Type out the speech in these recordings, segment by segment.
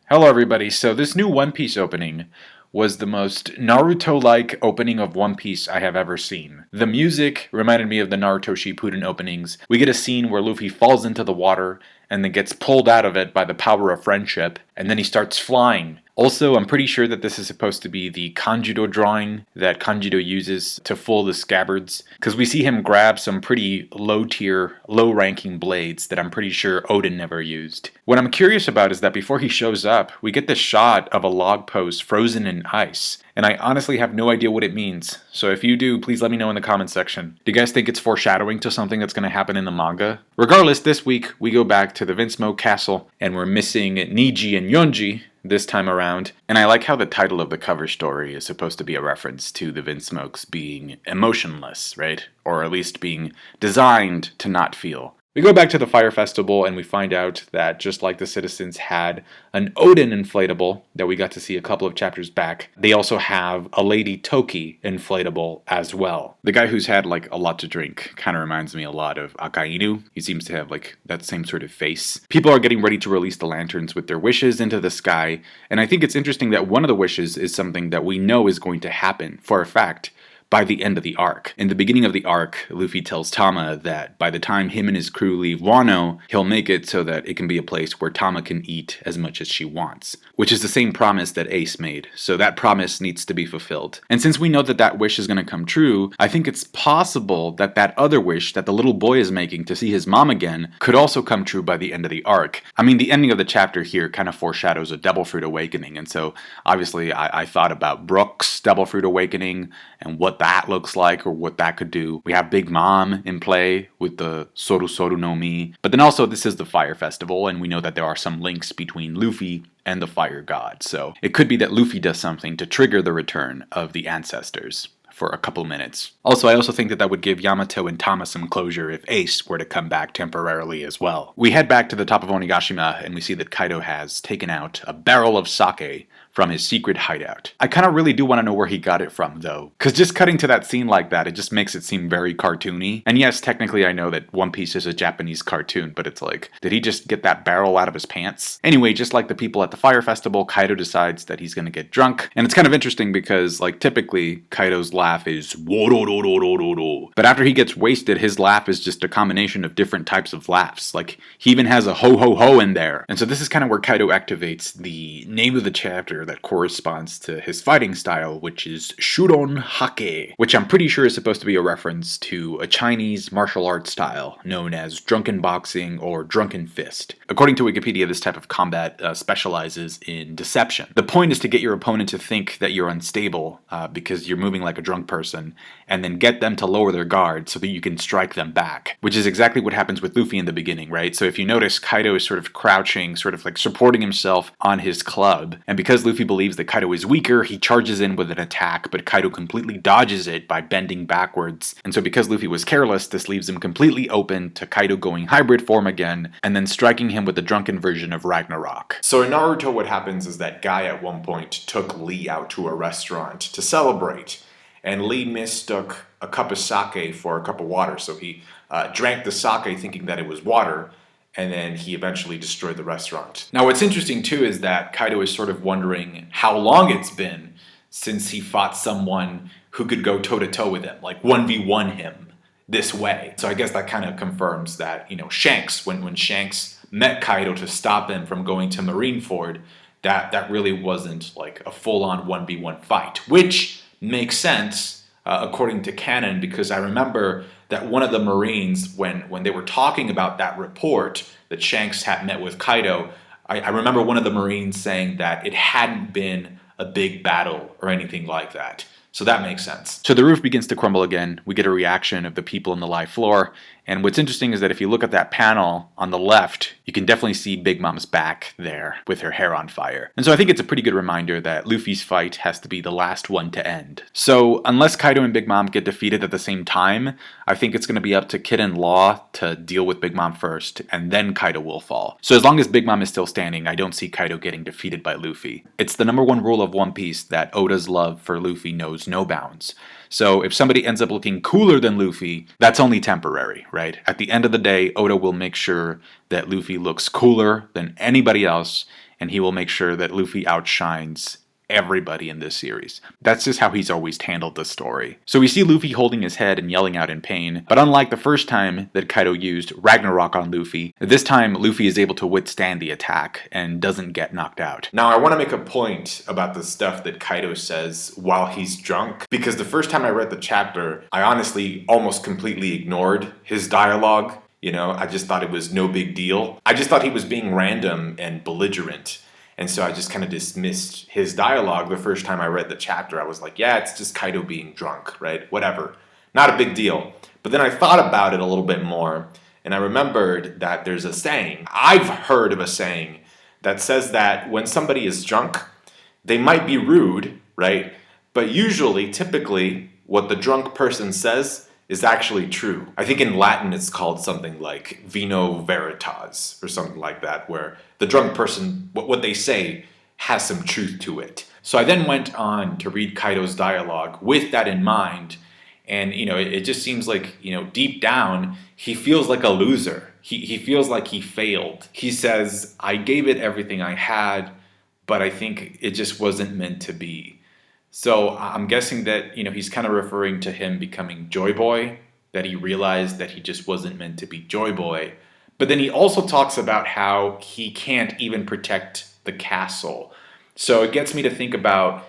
Hello everybody, so this new One Piece opening was the most Naruto-like opening of One Piece I have ever seen. The music reminded me of the Naruto Shippuden openings. We get a scene where Luffy falls into the water and then gets pulled out of it by the power of friendship, and then he starts flying. Also, I'm pretty sure that this is supposed to be the Kanjido drawing that Kanjido uses to fool the scabbards, because we see him grab some pretty low-tier, low-ranking blades that I'm pretty sure Oden never used. What I'm curious about is that before he shows up, we get this shot of a log post frozen in ice, and I honestly have no idea what it means. So if you do, please let me know in the comments section. Do you guys think it's foreshadowing to something that's going to happen in the manga? Regardless, this week we go back to the Vinsmoke Castle, and we're missing Niji and Yonji this time around. And I like how the title of the cover story is supposed to be a reference to the Vinsmokes being emotionless, right? Or at least being designed to not feel. We go back to the Fire Festival and we find out that just like the citizens had an Oden inflatable that we got to see a couple of chapters back, they also have a Lady Toki inflatable as well. The guy who's had like a lot to drink kind of reminds me a lot of Akainu. He seems to have like that same sort of face. People are getting ready to release the lanterns with their wishes into the sky, and I think it's interesting that one of the wishes is something that we know is going to happen for a fact by the end of the arc. In the beginning of the arc, Luffy tells Tama that by the time him and his crew leave Wano, he'll make it so that it can be a place where Tama can eat as much as she wants, which is the same promise that Ace made, so that promise needs to be fulfilled. And since we know that that wish is going to come true, I think it's possible that that other wish that the little boy is making to see his mom again could also come true by the end of the arc. I mean, the ending of the chapter here kind of foreshadows a Devil Fruit Awakening, and so obviously I thought about Brook's Devil Fruit Awakening and what that looks like or what that could do. We have Big Mom in play with the Soru Soru no Mi, but then also this is the Fire Festival, and we know that there are some links between Luffy and the Fire God, so it could be that Luffy does something to trigger the return of the ancestors for a couple minutes. Also, I also think that that would give Yamato and Tama some closure if Ace were to come back temporarily as well. We head back to the top of Onigashima and we see that Kaido has taken out a barrel of sake from his secret hideout. I kind of really do want to know where he got it from, though, because just cutting to that scene like that, it just makes it seem very cartoony. And yes, technically I know that One Piece is a Japanese cartoon, but it's like, did he just get that barrel out of his pants? Anyway, just like the people at the Fire Festival, Kaido decides that he's gonna get drunk. And it's kind of interesting because, like, typically Kaido's laugh is "Wo-do-do-do-do-do-do." But after he gets wasted, his laugh is just a combination of different types of laughs. Like, he even has a ho-ho-ho in there. And so this is kind of where Kaido activates the name of the chapter that corresponds to his fighting style, which is Shuron Hake, which I'm pretty sure is supposed to be a reference to a Chinese martial arts style known as Drunken Boxing or Drunken Fist. According to Wikipedia, this type of combat specializes in deception. The point is to get your opponent to think that you're unstable because you're moving like a drunk person, and then get them to lower their guard so that you can strike them back, which is exactly what happens with Luffy in the beginning, right? So if you notice, Kaido is sort of crouching, sort of like supporting himself on his club, and because Luffy believes that Kaido is weaker, he charges in with an attack, but Kaido completely dodges it by bending backwards. And so because Luffy was careless, this leaves him completely open to Kaido going hybrid form again, and then striking him with the drunken version of Ragnarok. So in Naruto, what happens is that Guy at one point took Lee out to a restaurant to celebrate, and Lee mistook a cup of sake for a cup of water, so he drank the sake thinking that it was water, and then he eventually destroyed the restaurant. Now what's interesting too is that Kaido is sort of wondering how long it's been since he fought someone who could go toe-to-toe with him, like 1v1 him this way. So I guess that kind of confirms that, you know, Shanks, when Shanks met Kaido to stop him from going to Marineford, that really wasn't like a full-on 1v1 fight, which makes sense according to canon, because I remember that one of the Marines, when they were talking about that report that Shanks had met with Kaido, I remember one of the Marines saying that it hadn't been a big battle or anything like that. So that makes sense. So the roof begins to crumble again. We get a reaction of the people on the live floor. And what's interesting is that if you look at that panel on the left, you can definitely see Big Mom's back there with her hair on fire. And so I think it's a pretty good reminder that Luffy's fight has to be the last one to end. So unless Kaido and Big Mom get defeated at the same time, I think it's going to be up to Kid and Law to deal with Big Mom first, and then Kaido will fall. So as long as Big Mom is still standing, I don't see Kaido getting defeated by Luffy. It's the #1 rule of One Piece that Oda's love for Luffy knows no bounds. So if somebody ends up looking cooler than Luffy, that's only temporary, right? At the end of the day, Oda will make sure that Luffy looks cooler than anybody else, and he will make sure that Luffy outshines everybody in this series. That's just how he's always handled the story. So we see Luffy holding his head and yelling out in pain, but unlike the first time that Kaido used Ragnarok on Luffy, this time Luffy is able to withstand the attack and doesn't get knocked out. Now I want to make a point about the stuff that Kaido says while he's drunk, because the first time I read the chapter, I honestly almost completely ignored his dialogue. I just thought it was no big deal. I just thought he was being random and belligerent. And so I just kind of dismissed his dialogue the first time I read the chapter. I was like, yeah, it's just Kaido being drunk, right? Whatever. Not a big deal. But then I thought about it a little bit more, and I remembered that there's a saying. I've heard of a saying that says that when somebody is drunk, they might be rude, right? But usually, typically, what the drunk person says is actually true. I think in Latin it's called something like vino veritas or something like that, where the drunk person, what they say has some truth to it. So I then went on to read Kaido's dialogue with that in mind, and it just seems like, deep down, he feels like a loser. He feels like he failed. He says, I gave it everything I had, but I think it just wasn't meant to be. So I'm guessing that, he's kind of referring to him becoming Joy Boy, that he realized that he just wasn't meant to be Joy Boy. But then he also talks about how he can't even protect the castle. So it gets me to think about,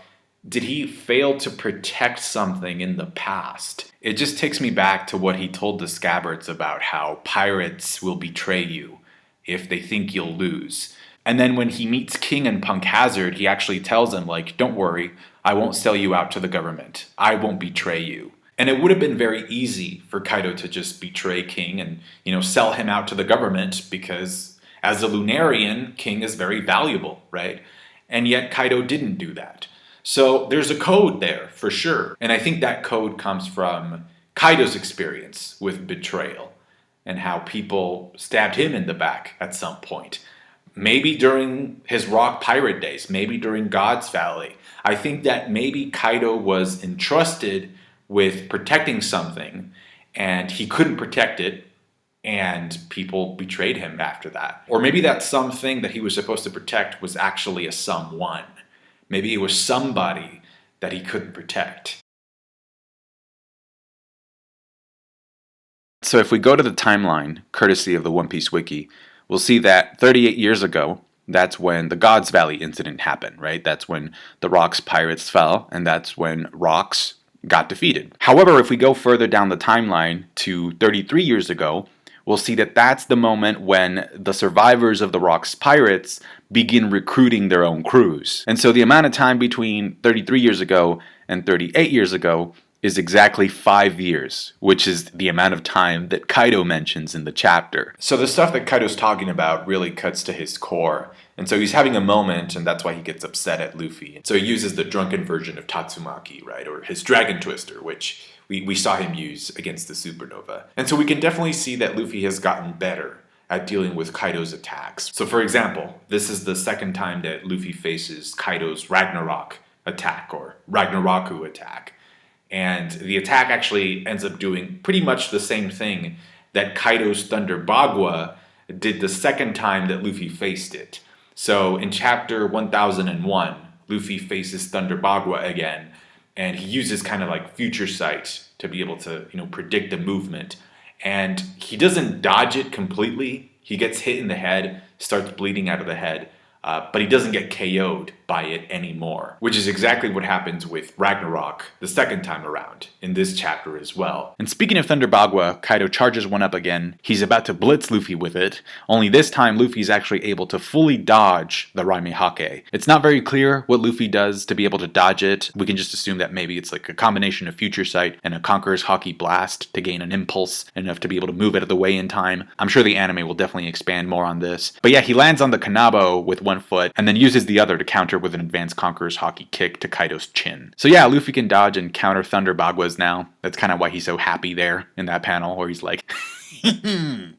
did he fail to protect something in the past? It just takes me back to what he told the Scabbards about how pirates will betray you if they think you'll lose. And then when he meets King and Punk Hazard, he actually tells him, don't worry, I won't sell you out to the government. I won't betray you. And it would have been very easy for Kaido to just betray King and, sell him out to the government, because as a Lunarian, King is very valuable, right? And yet Kaido didn't do that. So there's a code there for sure. And I think that code comes from Kaido's experience with betrayal and how people stabbed him in the back at some point. Maybe during his rock pirate days, maybe during God's Valley. I think that maybe Kaido was entrusted with protecting something and he couldn't protect it, and people betrayed him after that. Or maybe that something that he was supposed to protect was actually a someone. Maybe it was somebody that he couldn't protect. So if we go to the timeline, courtesy of the One Piece Wiki, we'll see that 38 years ago, that's when the Gods Valley incident happened, right? That's when the Rocks pirates fell, and that's when Rocks got defeated. However, if we go further down the timeline to 33 years ago, we'll see that that's the moment when the survivors of the Rocks pirates begin recruiting their own crews. And so the amount of time between 33 years ago and 38 years ago is exactly 5 years, which is the amount of time that Kaido mentions in the chapter. So the stuff that Kaido's talking about really cuts to his core. And so he's having a moment, and that's why he gets upset at Luffy. So he uses the drunken version of Tatsumaki, right? Or his Dragon Twister, which we saw him use against the Supernova. And so we can definitely see that Luffy has gotten better at dealing with Kaido's attacks. So for example, this is the second time that Luffy faces Kaido's Ragnarok attack, or Ragnaroku attack. And the attack actually ends up doing pretty much the same thing that Kaido's Thunder Bagua did the second time that Luffy faced it. So in chapter 1001, Luffy faces Thunder Bagua again, and he uses kind of like future sight to be able to, predict the movement. And he doesn't dodge it completely. He gets hit in the head, starts bleeding out of the head, but he doesn't get KO'd by it anymore, which is exactly what happens with Ragnarok the second time around in this chapter as well. And speaking of Thunder Bagua, Kaido charges one up again. He's about to blitz Luffy with it, only this time Luffy's actually able to fully dodge the Raime Hake. It's not very clear what Luffy does to be able to dodge it. We can just assume that maybe it's like a combination of Future Sight and a Conqueror's Haki Blast to gain an impulse enough to be able to move out of the way in time. I'm sure the anime will definitely expand more on this. But yeah, he lands on the Kanabo with one foot and then uses the other to counter with an advanced Conqueror's Haki kick to Kaido's chin. So yeah, Luffy can dodge and counter Thunder Baguas now. That's kind of why he's so happy there in that panel where he's like...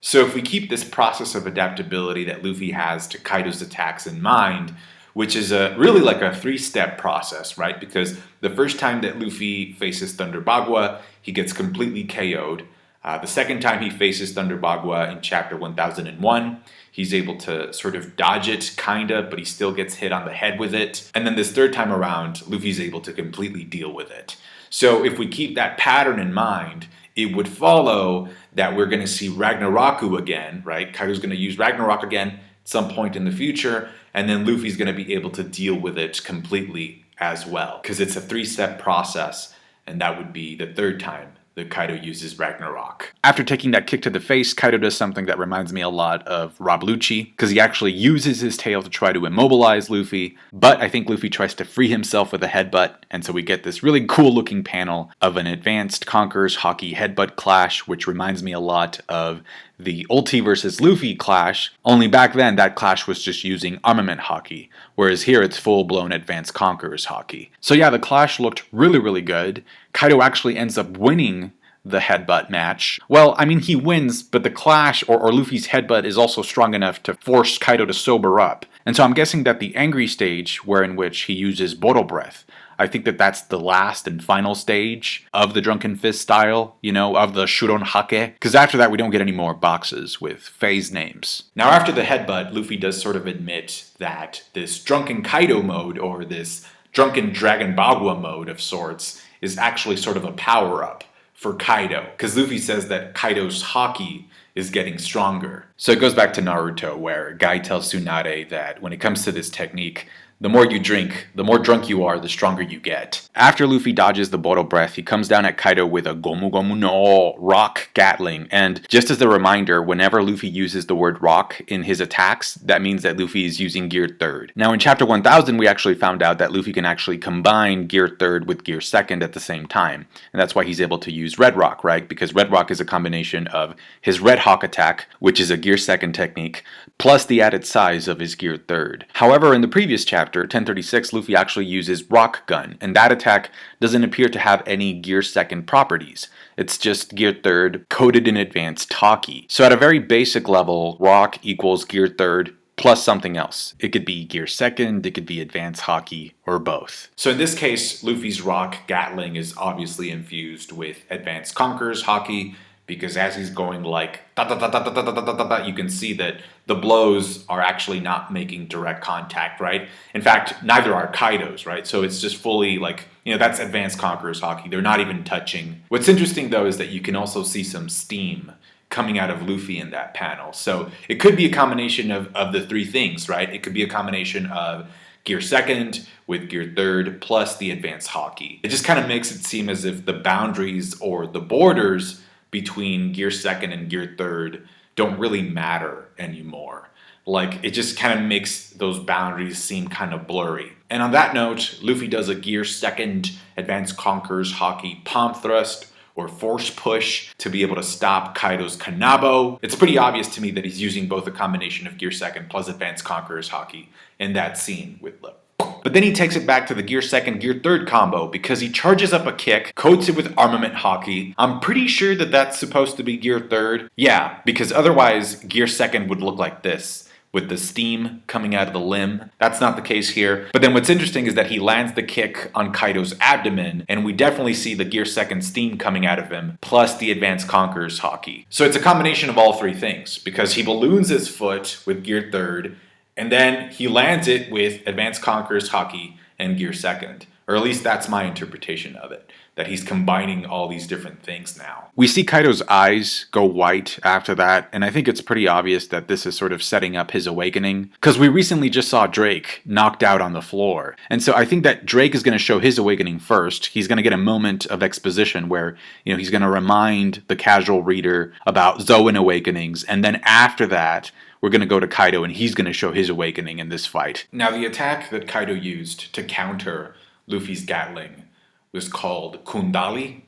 So if we keep this process of adaptability that Luffy has to Kaido's attacks in mind, which is really like a 3-step process, right? Because the first time that Luffy faces Thunder Bagua, he gets completely KO'd. The second time he faces Thunder Bagua in chapter 1001, He's able to sort of dodge it, kinda, but he still gets hit on the head with it. And then this third time around, Luffy's able to completely deal with it. So if we keep that pattern in mind, it would follow that we're going to see Ragnaroku again, right? Kaido's going to use Ragnarok again at some point in the future, and then Luffy's going to be able to deal with it completely as well. Because it's a 3-step process, and that would be the third time that Kaido uses Ragnarok. After taking that kick to the face, Kaido does something that reminds me a lot of Rob Lucci, because he actually uses his tail to try to immobilize Luffy, but I think Luffy tries to free himself with a headbutt, and so we get this really cool looking panel of an advanced Conqueror's Haki headbutt clash, which reminds me a lot of the Ulti versus Luffy clash, only back then that clash was just using armament Haki, whereas here it's full-blown advanced Conqueror's Haki. So yeah, the clash looked really, really good. Kaido actually ends up winning the headbutt match. Well, I mean, he wins, but the clash or Luffy's headbutt is also strong enough to force Kaido to sober up. And so I'm guessing that the angry stage, wherein which he uses Bottle Breath, I think that that's the last and final stage of the Drunken Fist style, you know, of the Shuron Hake. Because after that, we don't get any more boxes with phase names. Now, after the headbutt, Luffy does sort of admit that this Drunken Kaido mode, or this Drunken Dragon Bagua mode of sorts, is actually sort of a power-up for Kaido. Because Luffy says that Kaido's Haki is getting stronger. So it goes back to Naruto, where Guy tells Tsunade that when it comes to this technique, the more you drink, the more drunk you are, the stronger you get. After Luffy dodges the Bottle Breath, he comes down at Kaido with a Gomu Gomu no Rock Gatling. And just as a reminder, whenever Luffy uses the word rock in his attacks, that means that Luffy is using Gear 3rd. Now in Chapter 1000, we actually found out that Luffy can actually combine Gear 3rd with Gear 2nd at the same time. And that's why he's able to use Red Rock, right? Because Red Rock is a combination of his Red Hawk attack, which is a Gear 2nd technique, plus the added size of his Gear 3rd. However, in the previous chapter, 1036, Luffy actually uses Rock Gun, and that attack doesn't appear to have any Gear 2nd properties. It's just Gear 3rd coded in advanced Haki. So at a very basic level, Rock equals Gear 3rd plus something else. It could be Gear 2nd, it could be advanced Haki, or both. So in this case, Luffy's Rock Gatling is obviously infused with advanced Conqueror's Haki, because as he's going like da da da da da da da da da, you can see that the blows are actually not making direct contact, right? In fact, neither are Kaido's, right? So it's just fully like, you know, that's advanced Conqueror's Haki. They're not even touching. What's interesting though is that you can also see some steam coming out of Luffy in that panel. So it could be a combination of the three things, right? It could be a combination of Gear 2nd with Gear 3rd plus the advanced Haki. It just kind of makes it seem as if the boundaries or the borders between Gear 2nd and Gear 3rd don't really matter anymore. Like, it just kind of makes those boundaries seem kind of blurry. And on that note, Luffy does a Gear 2nd Advanced Conqueror's Haki Palm Thrust or Force Push to be able to stop Kaido's Kanabo. It's pretty obvious to me that he's using both a combination of Gear 2nd plus Advanced Conqueror's Haki in that scene with Luffy. But then he takes it back to the Gear 2nd, Gear 3rd combo because he charges up a kick, coats it with Armament Haki. I'm pretty sure that that's supposed to be Gear 3rd. Yeah, because otherwise Gear 2nd would look like this, with the steam coming out of the limb. That's not the case here. But then what's interesting is that he lands the kick on Kaido's abdomen, and we definitely see the Gear 2nd steam coming out of him, plus the Advanced Conqueror's Haki. So it's a combination of all three things, because he balloons his foot with Gear 3rd, and then he lands it with Advanced Conqueror's Haki and Gear 2nd. Or at least that's my interpretation of it, that he's combining all these different things now. We see Kaido's eyes go white after that, and I think it's pretty obvious that this is sort of setting up his awakening, because we recently just saw Drake knocked out on the floor. And so I think that Drake is going to show his awakening first. He's going to get a moment of exposition where, you know, he's going to remind the casual reader about Zoan awakenings, and then after that, we're going to go to Kaido and he's going to show his awakening in this fight. Now, the attack that Kaido used to counter Luffy's Gatling was called Kundali.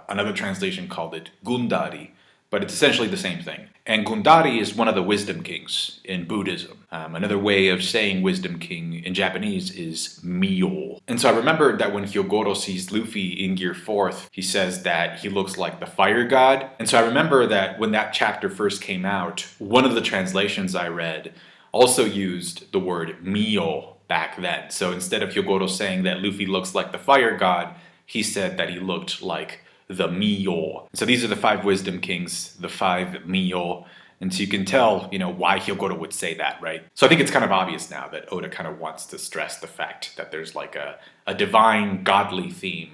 Another translation called it Gundari, but it's essentially the same thing. And Gundari is one of the wisdom kings in Buddhism. Another way of saying wisdom king in Japanese is Mio. And so I remember that when Hyogoro sees Luffy in Gear 4th, he says that he looks like the fire god. And so I remember that when that chapter first came out, one of the translations I read also used the word Mio back then. So instead of Hyogoro saying that Luffy looks like the fire god, he said that he looked like the Mio. So these are the 5 wisdom kings, the 5 Mio, And so you can tell, why Hyogoro would say that, right? So I think it's kind of obvious now that Oda kind of wants to stress the fact that there's like a divine, godly theme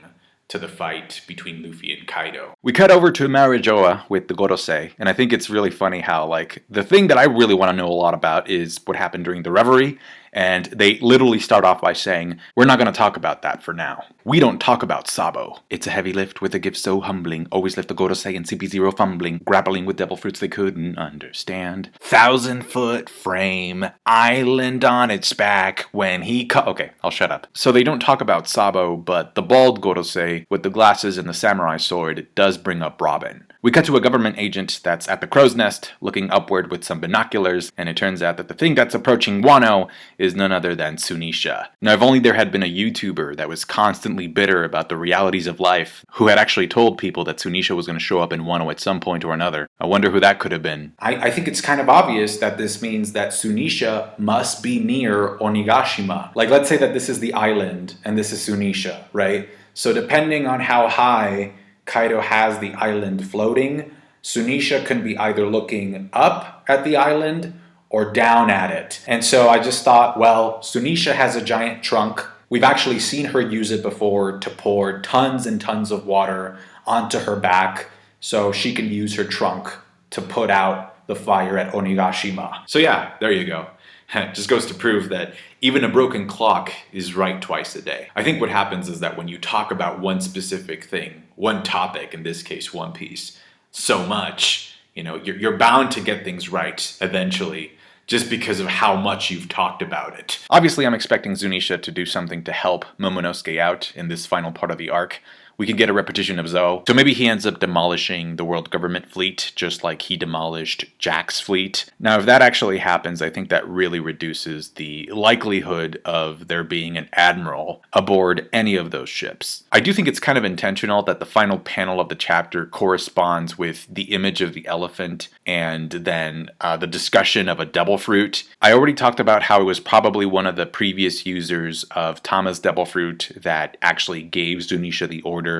to the fight between Luffy and Kaido. We cut over to Marijoa with the Gorosei, and I think it's really funny how, like, the thing that I really want to know a lot about is what happened during the reverie, and they literally start off by saying, we're not going to talk about that for now. We don't talk about Sabo. It's a heavy lift with a gift so humbling, always left the Gorosei and CP0 fumbling, grappling with devil fruits they couldn't understand. 1,000-foot frame, island on its back when he okay, I'll shut up. So they don't talk about Sabo, but the bald Gorosei with the glasses and the samurai sword does bring up Robin. We cut to a government agent that's at the crow's nest, looking upward with some binoculars, and it turns out that the thing that's approaching Wano is none other than Zunisha. Now, if only there had been a YouTuber that was constantly bitter about the realities of life, who had actually told people that Zunisha was going to show up in Wano at some point or another. I wonder who that could have been. I think it's kind of obvious that this means that Zunisha must be near Onigashima. Like, let's say that this is the island, and this is Zunisha, right? So depending on how high Kaido has the island floating, Zunisha can be either looking up at the island or down at it. And so I just thought, well, Zunisha has a giant trunk. We've actually seen her use it before to pour tons and tons of water onto her back so she can use her trunk to put out the fire at Onigashima. So yeah, there you go. It just goes to prove that even a broken clock is right twice a day. I think what happens is that when you talk about one specific thing, one topic, in this case One Piece, so much, you're bound to get things right eventually, just because of how much you've talked about it. Obviously, I'm expecting Zunisha to do something to help Momonosuke out in this final part of the arc. We could get a repetition of Zou. So maybe he ends up demolishing the world government fleet, just like he demolished Jack's fleet. Now, if that actually happens, I think that really reduces the likelihood of there being an admiral aboard any of those ships. I do think it's kind of intentional that the final panel of the chapter corresponds with the image of the elephant and then the discussion of a devil fruit. I already talked about how it was probably one of the previous users of Tama's devil fruit that actually gave Zunisha the order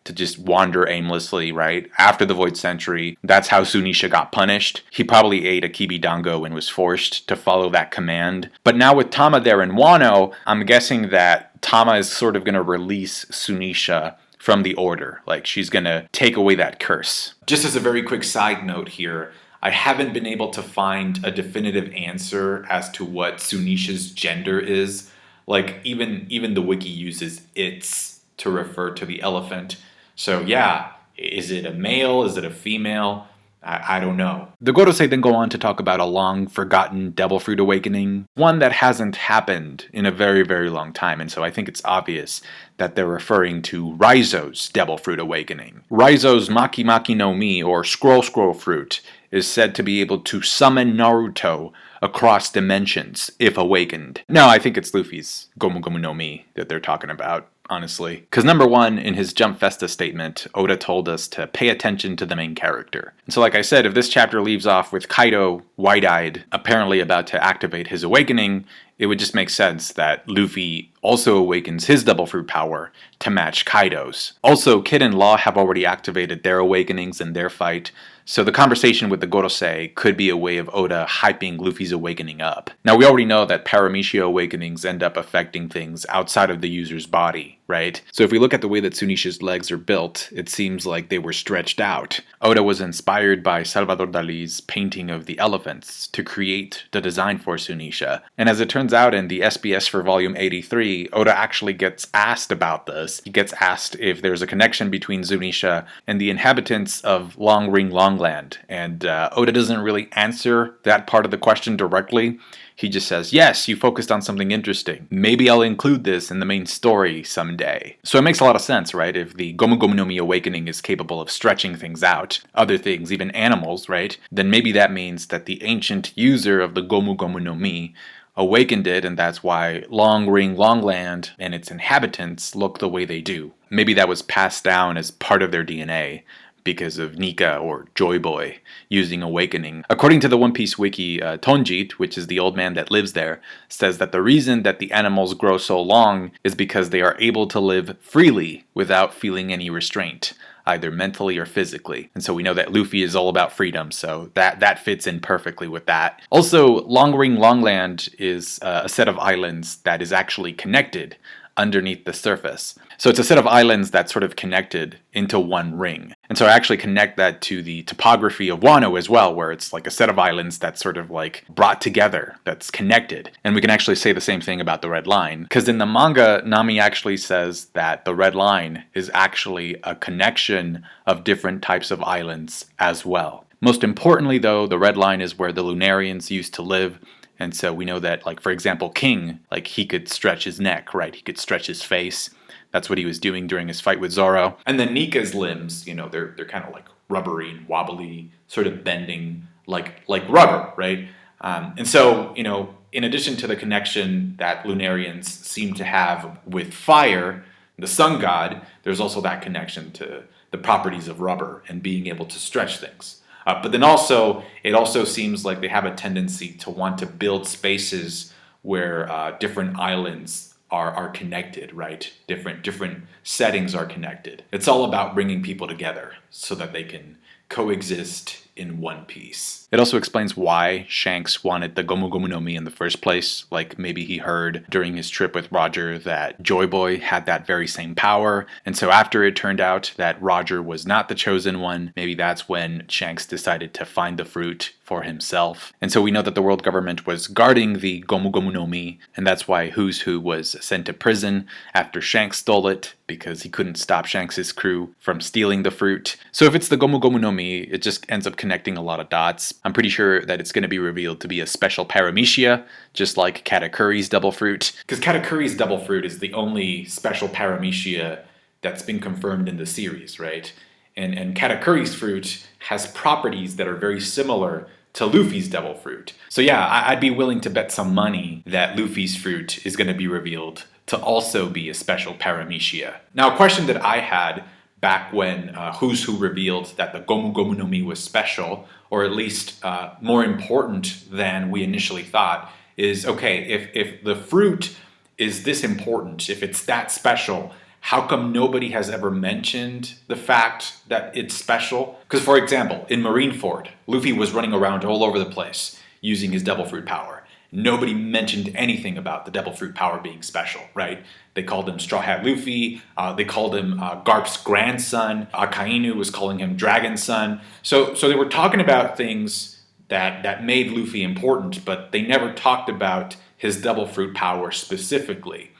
to just wander aimlessly, right? After the Void Century, that's how Zunisha got punished. He probably ate a kibidango and was forced to follow that command. But now with Tama there in Wano, I'm guessing that Tama is sort of going to release Zunisha from the order. Like, she's going to take away that curse. Just as a very quick side note here, I haven't been able to find a definitive answer as to what Zunisha's gender is. Like, even the wiki uses its to refer to the elephant. So yeah, is it a male? Is it a female? I don't know. The Gorosei then go on to talk about a long-forgotten devil fruit awakening, one that hasn't happened in a very, very long time, and so I think it's obvious that they're referring to Raizo's devil fruit awakening. Raizo's Maki Maki no Mi, or Scroll Scroll fruit, is said to be able to summon Naruto across dimensions if awakened. No, I think it's Luffy's Gomu Gomu no Mi that they're talking about, honestly. Because number one, in his Jump Festa statement, Oda told us to pay attention to the main character. And so like I said, if this chapter leaves off with Kaido, wide-eyed, apparently about to activate his awakening, it would just make sense that Luffy also awakens his double fruit power to match Kaido's. Also, Kid and Law have already activated their awakenings in their fight, so the conversation with the Gorosei could be a way of Oda hyping Luffy's awakening up. Now, we already know that Paramecia awakenings end up affecting things outside of the user's body, right? So if we look at the way that Zunisha's legs are built, it seems like they were stretched out. Oda was inspired by Salvador Dali's painting of the elephants to create the design for Zunisha. And as it turns out, in the SBS for volume 83, Oda actually gets asked about this. He gets asked if there's a connection between Zunisha and the inhabitants of Long Ring Longland, and Oda doesn't really answer that part of the question directly. He just says, yes, you focused on something interesting. Maybe I'll include this in the main story someday. So it makes a lot of sense, right? If the Gomu Gomu no Mi awakening is capable of stretching things out, other things, even animals, right? Then maybe that means that the ancient user of the Gomu Gomu no Mi awakened it, and that's why Long Ring Longland and its inhabitants look the way they do. Maybe that was passed down as part of their DNA because of Nika or Joy Boy using awakening. According to the One Piece wiki, Tonjit, which is the old man that lives there, says that the reason that the animals grow so long is because they are able to live freely without feeling any restraint. either mentally or physically. And so we know that Luffy is all about freedom, so that fits in perfectly with that. Also, Long Ring Longland is a set of islands that is actually connected underneath the surface. So it's a set of islands that's sort of connected into one ring. And so I actually connect that to the topography of Wano as well, where it's like a set of islands that's sort of like brought together, that's connected. And we can actually say the same thing about the red line, because in the manga, Nami actually says that the red line is actually a connection of different types of islands as well. Most importantly, though, the red line is where the Lunarians used to live. And so we know that, like, for example, King, like, he could stretch his neck, right? He could stretch his face. That's what he was doing during his fight with Zoro. And then Nika's limbs, you know, they're kind of like rubbery and wobbly, sort of bending like rubber, right? And so, you know, in addition to the connection that Lunarians seem to have with fire, the sun god, there's also that connection to the properties of rubber and being able to stretch things. But then also, it also seems like they have a tendency to want to build spaces where different islands are connected, right? Different settings are connected. It's all about bringing people together so that they can coexist in one piece. It also explains why Shanks wanted the Gomu Gomu no Mi in the first place. Like, maybe he heard during his trip with Roger that Joy Boy had that very same power. And so after it turned out that Roger was not the chosen one, maybe that's when Shanks decided to find the fruit for himself. And so we know that the world government was guarding the Gomu Gomu no Mi, and that's why Who's Who was sent to prison after Shanks stole it, because he couldn't stop Shanks' crew from stealing the fruit. So if it's the Gomu Gomu no Mi, it just ends up connecting a lot of dots. I'm pretty sure that it's going to be revealed to be a special paramecia, just like Katakuri's double fruit. Because Katakuri's double fruit is the only special paramecia that's been confirmed in the series, right? And Katakuri's fruit has properties that are very similar to Luffy's double fruit. So yeah, I'd be willing to bet some money that Luffy's fruit is going to be revealed to also be a special paramecia. Now, a question that I had back when Who's Who revealed that the Gomu Gomu no Mi was special, or at least more important than we initially thought, is, okay, if the fruit is this important, if it's that special, how come nobody has ever mentioned the fact that it's special? Because, for example, in Marineford, Luffy was running around all over the place using his devil fruit power. Nobody mentioned anything about the devil fruit power being special, right? They called him Straw Hat Luffy, they called him Garp's grandson, Akainu was calling him Dragon Son. So they were talking about things that made Luffy important, but they never talked about his devil fruit power specifically.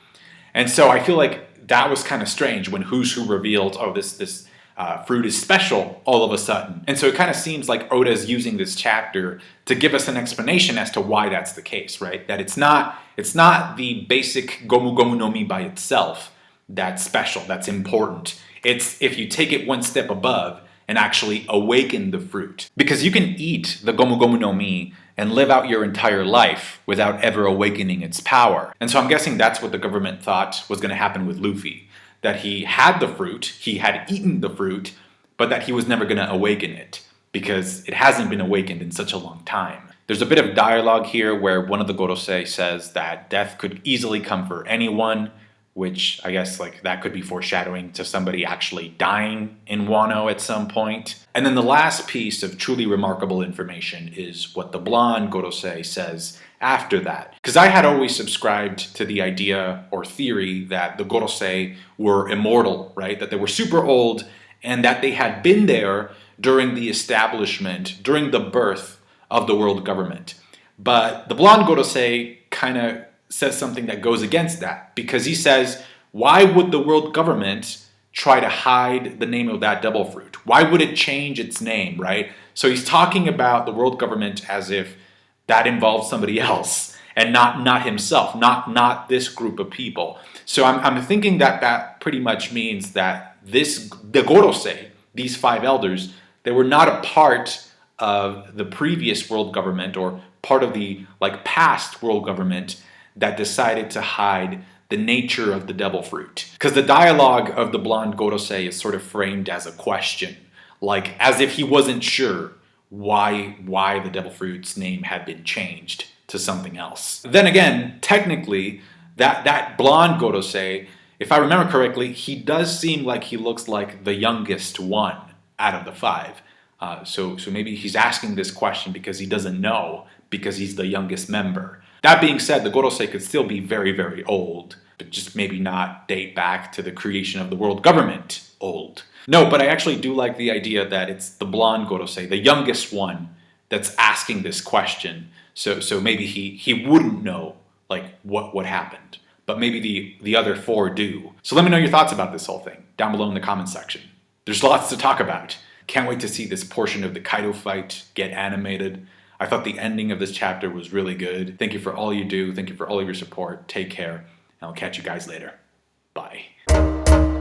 And so I feel like that was kind of strange when Who's Who revealed, oh, this fruit is special all of a sudden. And so it kind of seems like Oda's using this chapter to give us an explanation as to why that's the case, right? That it's not the basic Gomu Gomu no Mi by itself that's special, that's important. It's if you take it one step above and actually awaken the fruit. Because you can eat the Gomu Gomu no Mi and live out your entire life without ever awakening its power. And so I'm guessing that's what the government thought was going to happen with Luffy. That he had the fruit, he had eaten the fruit, but that he was never going to awaken it, because it hasn't been awakened in such a long time. There's a bit of dialogue here where one of the Gorosei says that death could easily come for anyone, which I guess like that could be foreshadowing to somebody actually dying in Wano at some point. And then the last piece of truly remarkable information is what the blonde Gorosei says after that. Because I had always subscribed to the idea or theory that the Gorosei were immortal, right? That they were super old and that they had been there during the establishment, during the birth of the world government. But the blonde Gorosei kind of says something that goes against that, because he says, why would the world government try to hide the name of that devil fruit? Why would it change its name, right? So he's talking about the world government as if that involves somebody else and not himself, not this group of people. So I'm thinking that pretty much means that the Gorosei, these 5 elders, they were not a part of the previous world government or part of the past world government that decided to hide the nature of the devil fruit. Because the dialogue of the blonde Gorosei is sort of framed as a question, like as if he wasn't sure why the devil fruit's name had been changed to something else. Then again, technically, that blonde Gorosei If I remember correctly, he does seem like he looks like the youngest one out of the five. So maybe he's asking this question because he doesn't know, because he's the youngest member. That being said, the Gorosei could still be very, very old, but just maybe not date back to the creation of the world government old. No, but I actually do like the idea that it's the blonde Gorosei, the youngest one, that's asking this question. So maybe he wouldn't know like what happened, but maybe the other four do. So let me know your thoughts about this whole thing down below in the comments section. There's lots to talk about. Can't wait to see this portion of the Kaido fight get animated. I thought the ending of this chapter was really good. Thank you for all you do. Thank you for all of your support. Take care, and I'll catch you guys later. Bye.